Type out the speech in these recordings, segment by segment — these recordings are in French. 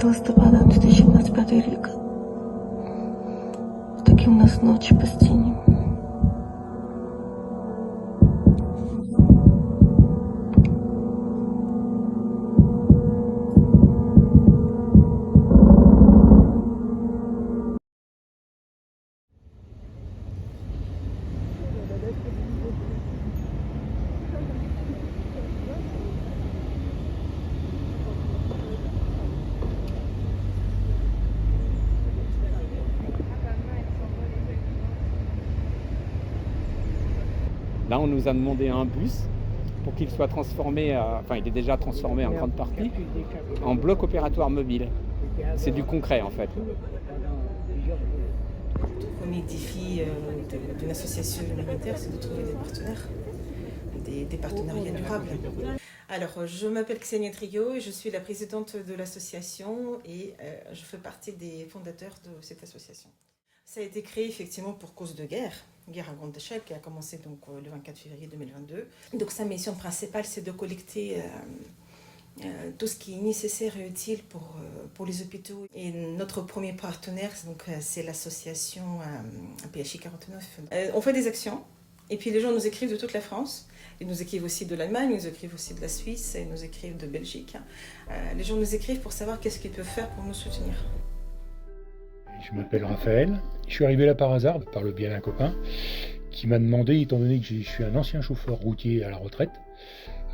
листопада 2025 рік. Такі в нас ночі постійні. Là, on nous a demandé un bus pour qu'il soit transformé, enfin il est déjà transformé en grande partie, en bloc opératoire mobile. C'est du concret en fait. Le premier défi d'une association humanitaire, c'est de trouver des partenaires, des partenariats durables. Alors, je m'appelle Ksenia Trio et je suis la présidente de l'association et je fais partie des fondateurs de cette association. Ça a été créé effectivement pour cause de guerre à grande échelle, qui a commencé donc le 24 février 2022. Donc sa mission principale, c'est de collecter tout ce qui est nécessaire et utile pour les hôpitaux. Et notre premier partenaire, c'est l'association PHI 49. On fait des actions, et puis les gens nous écrivent de toute la France. Ils nous écrivent aussi de l'Allemagne, ils nous écrivent aussi de la Suisse, ils nous écrivent de Belgique. Les gens nous écrivent pour savoir qu'est-ce qu'ils peuvent faire pour nous soutenir. Je m'appelle Raphaël, je suis arrivé là par hasard, par le biais d'un copain, qui m'a demandé, étant donné que je suis un ancien chauffeur routier à la retraite,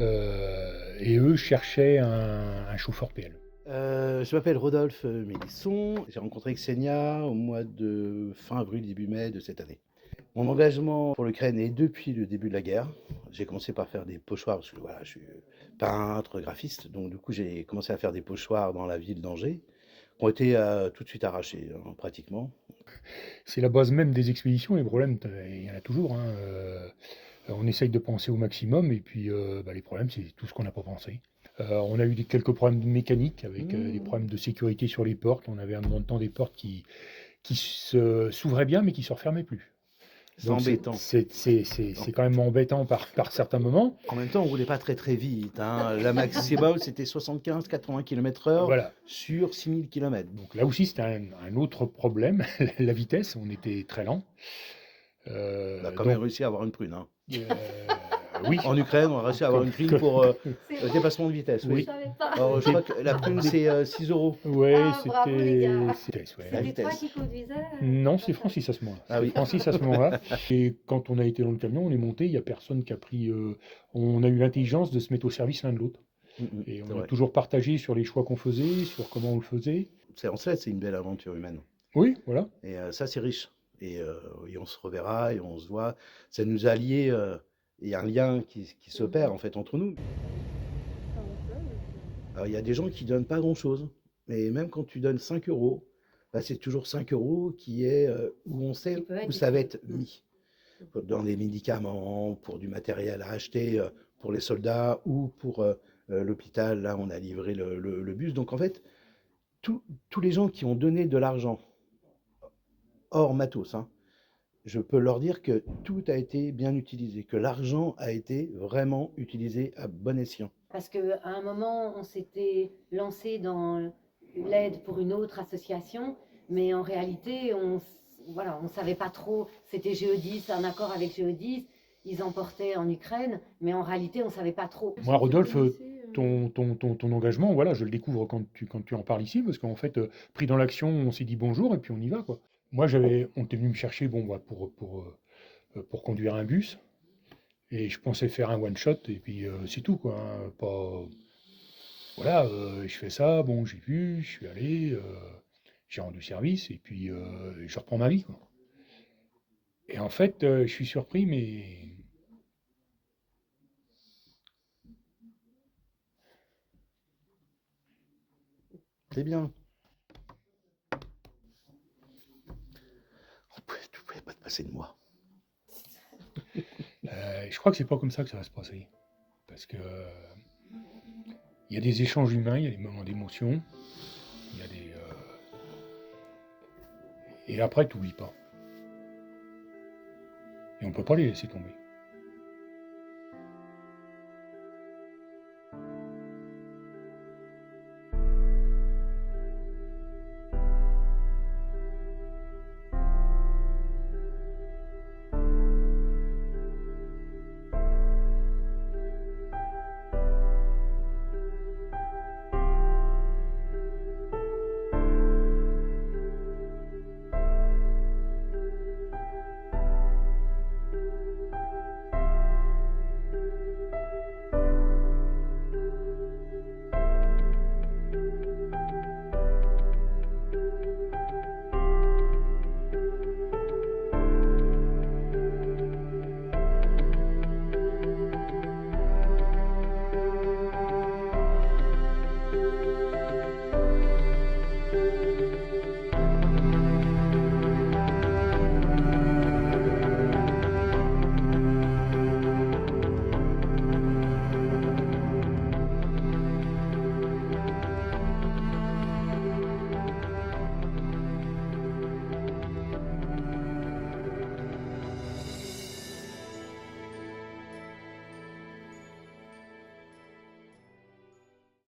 et eux cherchaient un chauffeur PL. Je m'appelle Rodolphe Mélisson, j'ai rencontré Ksenia au mois de fin avril, début mai de cette année. Mon engagement pour l'Ukraine est depuis le début de la guerre. J'ai commencé par faire des pochoirs, parce que voilà, je suis peintre, graphiste, donc du coup j'ai commencé à faire des pochoirs dans la ville d'Angers, qui ont été tout de suite arrachés, pratiquement. C'est la base même des expéditions, les problèmes, il y en a toujours. On essaye de penser au maximum, et puis les problèmes, c'est tout ce qu'on n'a pas pensé. On a eu quelques problèmes mécaniques, avec des problèmes de sécurité sur les portes. On avait un moment de temps des portes qui s'ouvraient bien, mais qui ne se refermaient plus. C'est embêtant. C'est quand même embêtant par certains moments. En même temps, on ne roulait pas très très vite. La maximum, c'était 75-80 km/h Voilà. sur 6000 km. Donc là aussi, c'était un autre problème, la vitesse. On était très lent. On a quand même réussi à avoir une prune. Oui. En Ukraine, on a réussi à avoir une prime pour le dépassement de vitesse. Oui. Alors, je crois que la prime, c'est 6 €. Oui, bravo, les gars. c'était C'était toi qui conduisais Non, c'est Francis à ce moment-là. Ah oui. Francis à ce moment-là. Et quand on a été dans le camion, on est monté, il n'y a personne qui a pris... on a eu l'intelligence de se mettre au service l'un de l'autre. Et on a toujours partagé sur les choix qu'on faisait, sur comment on le faisait. En fait, c'est une belle aventure humaine. Oui, voilà. Et ça, c'est riche. Et on se reverra et on se voit. Ça nous a liés. Il y a un lien qui s'opère en fait entre nous. Alors, il y a des gens qui donnent pas grand-chose, mais même quand tu donnes 5 €, c'est toujours 5 € qui est où on sait où ça va être mis. Dans des médicaments, pour du matériel à acheter pour les soldats ou pour l'hôpital. Là, on a livré le bus. Donc en fait, tous les gens qui ont donné de l'argent, hors matos, je peux leur dire que tout a été bien utilisé, que l'argent a été vraiment utilisé à bon escient. Parce qu'à un moment, on s'était lancé dans l'aide pour une autre association, mais en réalité, on ne savait pas trop. C'était Géodis, un accord avec Géodis, ils emportaient en Ukraine, mais en réalité, on ne savait pas trop. Moi, Rodolphe, ton engagement, voilà, je le découvre quand tu en parles ici, parce qu'en fait, pris dans l'action, on s'est dit bonjour et puis on y va, quoi. Moi, on était venu me chercher pour conduire un bus, et je pensais faire un one-shot, et puis c'est tout, quoi. Pas... Voilà, je fais ça, bon, j'ai vu, je suis allé, j'ai rendu service, et puis je reprends ma vie, quoi. Et en fait, je suis surpris, mais... C'est bien. Tu ne pouvais pas te passer de moi. Je crois que c'est pas comme ça que ça va se passer. Parce que il y a des échanges humains, il y a des moments d'émotion, il y a des... Et après, tu n'oublies pas. Et on ne peut pas les laisser tomber.